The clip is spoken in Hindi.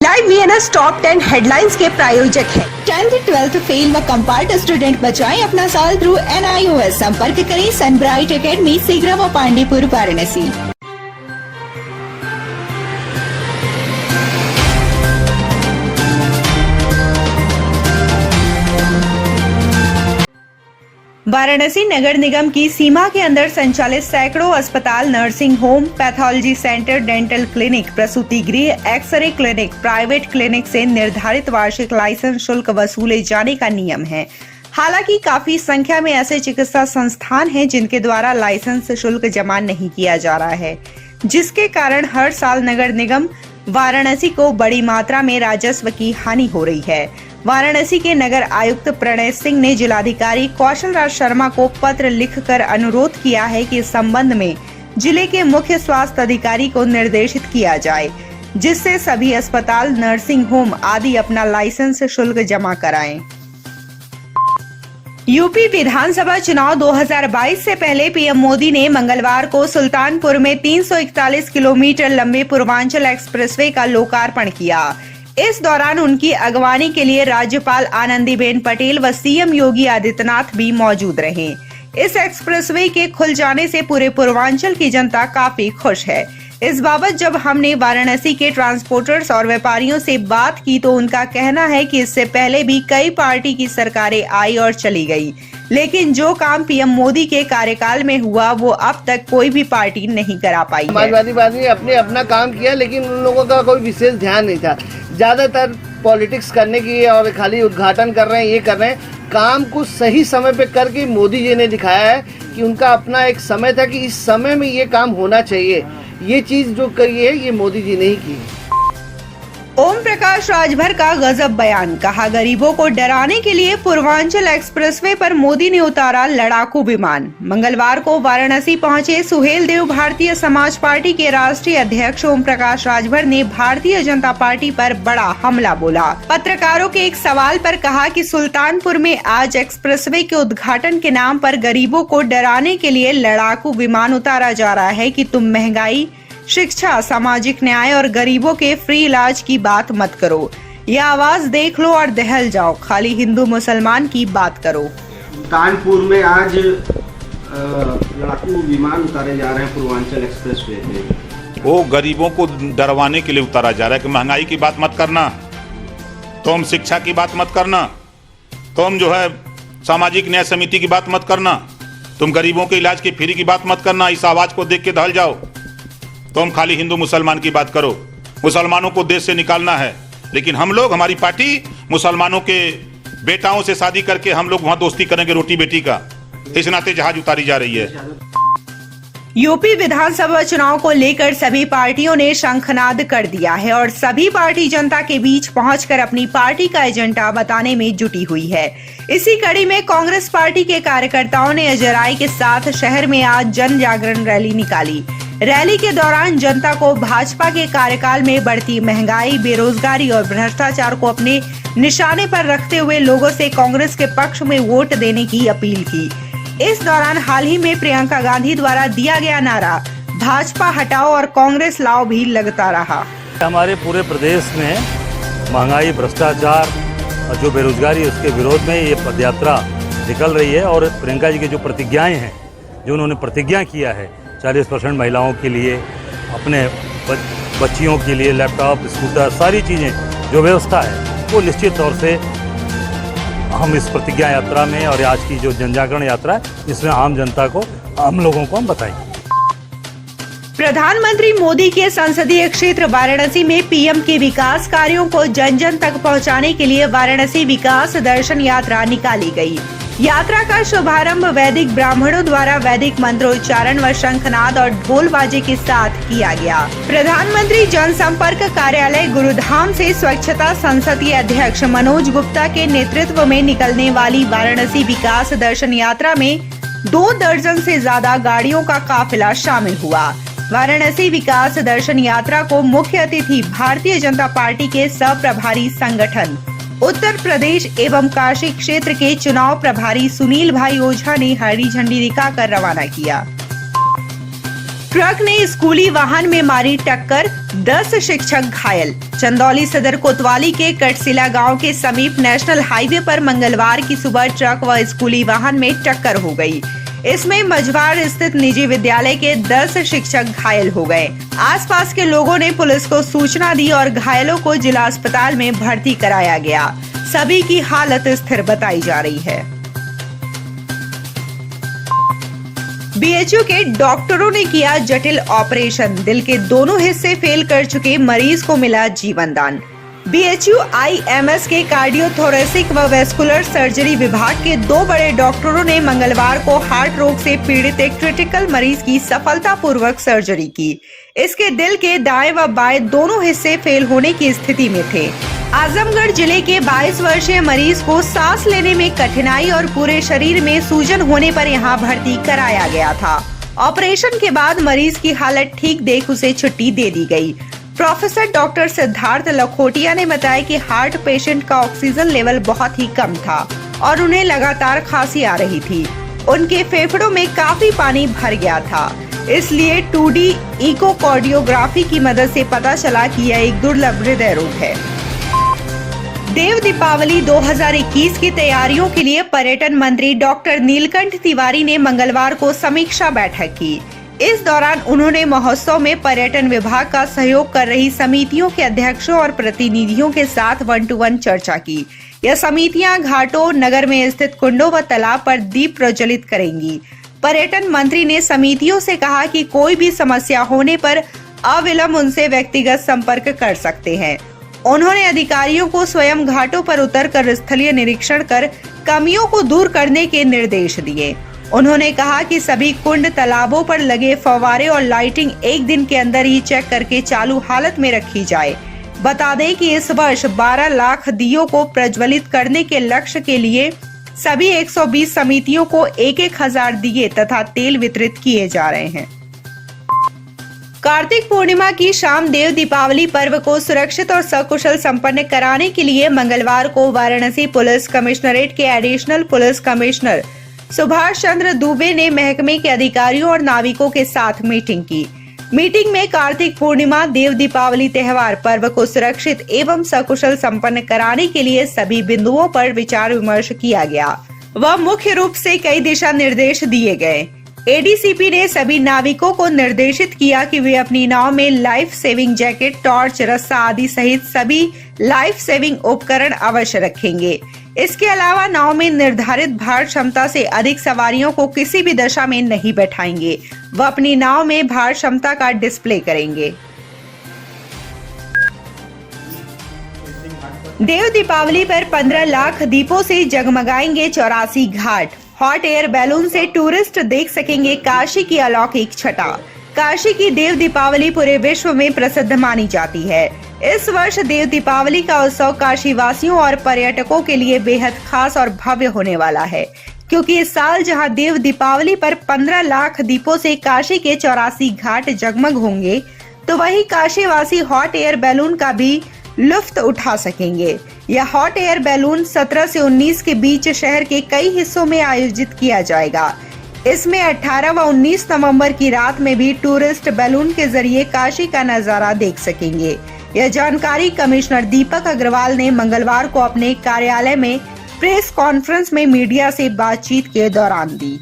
लाइव वीएनएस टॉप 10 हेडलाइंस के प्रायोजक हैं। 10th 12th फेल व कंपार्ट स्टूडेंट बचाएं अपना साल थ्रू NIOS। संपर्क करें सनब्राइट एकेडमी, सीगरा व पांडेपुर, वाराणसी। वाराणसी नगर निगम की सीमा के अंदर संचालित सैकड़ों अस्पताल, nursing home, pathology centre, dental clinic, प्रसूति गृह, एक्सरे क्लिनिक, प्राइवेट क्लिनिक से निर्धारित वार्षिक लाइसेंस शुल्क वसूले जाने का नियम है। हालांकि काफी संख्या में ऐसे चिकित्सा संस्थान हैं जिनके द्वारा लाइसेंस शुल्क जमा नहीं किया जा रहा है, जिसके कारण हर साल नगर निगम वाराणसी को बड़ी मात्रा में राजस्व की हानि हो रही है। वाराणसी के नगर आयुक्त प्रणय सिंह ने जिलाधिकारी कौशल राज शर्मा को पत्र लिखकर अनुरोध किया है कि इस संबंध में जिले के मुख्य स्वास्थ्य अधिकारी को निर्देशित किया जाए, जिससे सभी अस्पताल, नर्सिंग होम आदि अपना लाइसेंस शुल्क जमा कराएं। यूपी विधानसभा चुनाव 2022 से पहले पीएम मोदी ने मंगलवार को सुल्तानपुर में 341 किलोमीटर लंबे पूर्वांचल एक्सप्रेसवे का लोकार्पण किया। इस दौरान उनकी अगवानी के लिए राज्यपाल आनंदीबेन पटेल व सीएम योगी आदित्यनाथ भी मौजूद रहे। इस एक्सप्रेसवे के खुल जाने से पूरे पूर्वांचल की जनता काफी खुश है। इस बाबत जब हमने वाराणसी के ट्रांसपोर्टर्स और व्यापारियों से बात की तो उनका कहना है कि इससे पहले भी कई पार्टी की सरकारें आई और चली गई, लेकिन जो काम पीएम मोदी के कार्यकाल में हुआ वो अब तक कोई भी पार्टी नहीं करा पाई। समाजवादी पार्टी अपने अपना काम किया, लेकिन उन लोगों का कोई विशेष ध्यान नहीं था। ज्यादातर पॉलिटिक्स करने की और खाली उद्घाटन कर रहे हैं, ये कर रहे हैं। काम को सही समय पे करके मोदी जी ने दिखाया है कि उनका अपना एक समय था कि इस समय में ये काम होना चाहिए। ये चीज जो करी है ये मोदी जी ने ही की। ओम प्रकाश राजभर का गजब बयान, कहा गरीबों को डराने के लिए पूर्वांचल एक्सप्रेसवे पर मोदी ने उतारा लड़ाकू विमान। मंगलवार को वाराणसी पहुंचे सुहेल देव भारतीय समाज पार्टी के राष्ट्रीय अध्यक्ष ओम प्रकाश राजभर ने भारतीय जनता पार्टी पर बड़ा हमला बोला। पत्रकारों के एक सवाल पर कहा कि सुल्तानपुर में आज एक्सप्रेसवे के उद्घाटन के नाम पर गरीबों को डराने के लिए लड़ाकू विमान उतारा जा रहा है कि तुम महंगाई, शिक्षा, सामाजिक न्याय और गरीबों के फ्री इलाज की बात मत करो। यह आवाज देख लो और दहल जाओ, खाली हिंदू मुसलमान की बात करो। सुल्तानपुर में आज लड़ाकू विमान उतारे जा रहे हैं पूर्वांचल एक्सप्रेसवे पे। वो गरीबों को डरवाने के लिए उतारा जा रहा है कि महंगाई की बात मत करना, तुम शिक्षा की बात मत करना, तुम जो है सामाजिक न्याय समिति की बात मत करना, तुम गरीबों के इलाज की फ्री की बात मत करना। इस आवाज को देख के दहल जाओ, तुम खाली हिंदू मुसलमान की बात करो। मुसलमानों को देश से निकालना है, लेकिन हम लोग, हमारी पार्टी मुसलमानों के बेटाओं से शादी करके हम लोग वहां दोस्ती करेंगे रोटी बेटी का। इस नाते जहाज उतारी जा रही है। यूपी विधानसभा चुनाव को लेकर सभी पार्टियों ने शंखनाद कर दिया है और सभी पार्टी जनता के बीच पहुंचकर अपनी पार्टी का एजेंडा बताने में जुटी हुई है। इसी कड़ी में कांग्रेस पार्टी के कार्यकर्ताओं ने अजराई के साथ शहर में आज जन जागरण रैली निकाली। रैली के दौरान जनता को भाजपा के कार्यकाल में बढ़ती महंगाई, बेरोजगारी और भ्रष्टाचार को अपने निशाने पर रखते हुए लोगों से कांग्रेस के पक्ष में वोट देने की अपील की। इस दौरान हाल ही में प्रियंका गांधी द्वारा दिया गया नारा भाजपा हटाओ और कांग्रेस लाओ भी लगता रहा। हमारे पूरे प्रदेश में महंगाई, भ्रष्टाचार और जो बेरोजगारी है उसके विरोध में ये पदयात्रा निकल रही है और प्रियंका जी की जो प्रतिज्ञाएं हैं, जो उन्होंने प्रतिज्ञा किया है 40% महिलाओं के लिए, अपने बच्चियों के लिए लैपटॉप, स्कूटर, सारी चीज़ें जो व्यवस्था है वो निश्चित तौर से हम इस प्रतिज्ञा यात्रा में और आज की जो जन जागरण यात्रा है इसमें आम जनता को, आम लोगों को हम बताएंगे। प्रधानमंत्री मोदी के संसदीय क्षेत्र वाराणसी में पीएम के विकास कार्यों को जन जन तक पहुंचाने के लिए वाराणसी विकास दर्शन यात्रा निकाली गई। यात्रा का शुभारंभ वैदिक ब्राह्मणों द्वारा वैदिक मंत्रोच्चारण व शंखनाद और ढोल बाजे के साथ किया गया। प्रधानमंत्री जनसंपर्क कार्यालय गुरुधाम से स्वच्छता संसदीय अध्यक्ष मनोज गुप्ता के नेतृत्व में निकलने वाली वाराणसी विकास दर्शन यात्रा में 2 दर्जन से ज्यादा गाड़ियों का काफिला शामिल हुआ। वाराणसी विकास दर्शन यात्रा को मुख्य अतिथि भारतीय जनता पार्टी के सह प्रभारी संगठन उत्तर प्रदेश एवं काशी क्षेत्र के चुनाव प्रभारी सुनील भाई ओझा ने हरी झंडी दिखाकर रवाना किया। ट्रक ने स्कूली वाहन में मारी टक्कर, 10 शिक्षक घायल। चंदौली सदर कोतवाली के कटसिला गांव के समीप नेशनल हाईवे पर मंगलवार की सुबह ट्रक व स्कूली वाहन में टक्कर हो गई। इसमें मझवाड़ स्थित निजी विद्यालय के 10 शिक्षक घायल हो गए। आसपास के लोगों ने पुलिस को सूचना दी और घायलों को जिला अस्पताल में भर्ती कराया गया। सभी की हालत स्थिर बताई जा रही है। बीएचयू के डॉक्टरों ने किया जटिल ऑपरेशन, दिल के दोनों हिस्से फेल कर चुके मरीज को मिला जीवन दान। बीएचयू आईएमएस के कार्डियोथोरेसिक व वेस्कुलर सर्जरी विभाग के 2 बड़े डॉक्टरों ने मंगलवार को हार्ट रोग से पीड़ित एक क्रिटिकल मरीज की सफलतापूर्वक सर्जरी की। इसके दिल के दाएं व बाएं दोनों हिस्से फेल होने की स्थिति में थे। आजमगढ़ जिले के 22 वर्षीय मरीज को सांस लेने में कठिनाई और पूरे शरीर में सूजन होने पर यहां भर्ती कराया गया था। ऑपरेशन के बाद मरीज की हालत ठीक देख उसे छुट्टी दे दी गई। प्रोफेसर डॉक्टर सिद्धार्थ लखोटिया ने बताया कि हार्ट पेशेंट का ऑक्सीजन लेवल बहुत ही कम था और उन्हें लगातार खांसी आ रही थी। उनके फेफड़ों में काफी पानी भर गया था, इसलिए 2D इकोकार्डियोग्राफी की मदद से पता चला कि यह एक दुर्लभ हृदय रोग है। देव दीपावली 2021 की तैयारियों के लिए पर्यटन मंत्री डॉक्टर नीलकंठ तिवारी ने मंगलवार को समीक्षा बैठक की। इस दौरान उन्होंने महोत्सव में पर्यटन विभाग का सहयोग कर रही समितियों के अध्यक्षों और प्रतिनिधियों के साथ 1-to-1 चर्चा की। यह समितियां घाटों, नगर में स्थित कुंडों व तालाब पर दीप प्रज्वलित करेंगी। पर्यटन मंत्री ने समितियों से कहा कि कोई भी समस्या होने पर अविलंब उनसे व्यक्तिगत संपर्क कर सकते हैं। उन्होंने अधिकारियों को स्वयं घाटों पर उतरकर स्थलीय निरीक्षण कर कमियों को दूर करने के निर्देश दिए। उन्होंने कहा कि सभी कुंड, तालाबों पर लगे फव्वारे और लाइटिंग एक दिन के अंदर ही चेक करके चालू हालत में रखी जाए। बता दें कि इस वर्ष 12 लाख दियों को प्रज्वलित करने के लक्ष्य के लिए सभी 120 समितियों को 1-1000 दिए तथा तेल वितरित किए जा रहे हैं। कार्तिक पूर्णिमा की शाम देव दीपावली पर्व को सुरक्षित और सकुशल संपन्न कराने के लिए मंगलवार को वाराणसी पुलिस कमिश्नरेट के additional police commissioner Subhash Chandra Dubey ने महकमे के अधिकारियों और नाविकों के साथ मीटिंग की। मीटिंग में कार्तिक पूर्णिमा देव दीपावली त्योहार पर्व को सुरक्षित एवं सकुशल संपन्न कराने के लिए सभी बिंदुओं पर विचार विमर्श किया गया व मुख्य रूप से कई दिशा निर्देश दिए गए। एडीसीपी ने सभी नाविकों को निर्देशित किया कि वे अपनी नाव में लाइफ सेविंग जैकेट, टॉर्च, रस्सा आदि सहित सभी लाइफ सेविंग उपकरण अवश्य रखेंगे। इसके अलावा नाव में निर्धारित भार क्षमता से अधिक सवारियों को किसी भी दशा में नहीं बैठाएंगे व अपनी नाव में भार क्षमता का डिस्प्ले करेंगे। देव दीपावली पर 15 लाख दीपों से जगमगाएंगे 84 घाट। हॉट एयर बैलून से टूरिस्ट देख सकेंगे काशी की अलौकिक छटा। काशी की देव दीपावली पूरे विश्व में प्रसिद्ध मानी जाती है। इस वर्ष देव दीपावली का उत्सव काशी वासियों और पर्यटकों के लिए बेहद खास और भव्य होने वाला है, क्योंकि इस साल जहां देव दीपावली पर 15 लाख दीपों से काशी के 84 घाट जगमग होंगे, तो वहीं काशी वासी हॉट एयर बैलून का भी लुफ्त उठा सकेंगे। यह हॉट एयर बैलून 17 से 19 के बीच शहर के कई हिस्सों में आयोजित किया जाएगा। इसमें 18 व 19 नवंबर की रात में भी टूरिस्ट बैलून के जरिए काशी का नजारा देख सकेंगे। यह जानकारी कमिश्नर दीपक अग्रवाल ने मंगलवार को अपने कार्यालय में प्रेस कॉन्फ्रेंस में मीडिया से बातचीत के दौरान दी।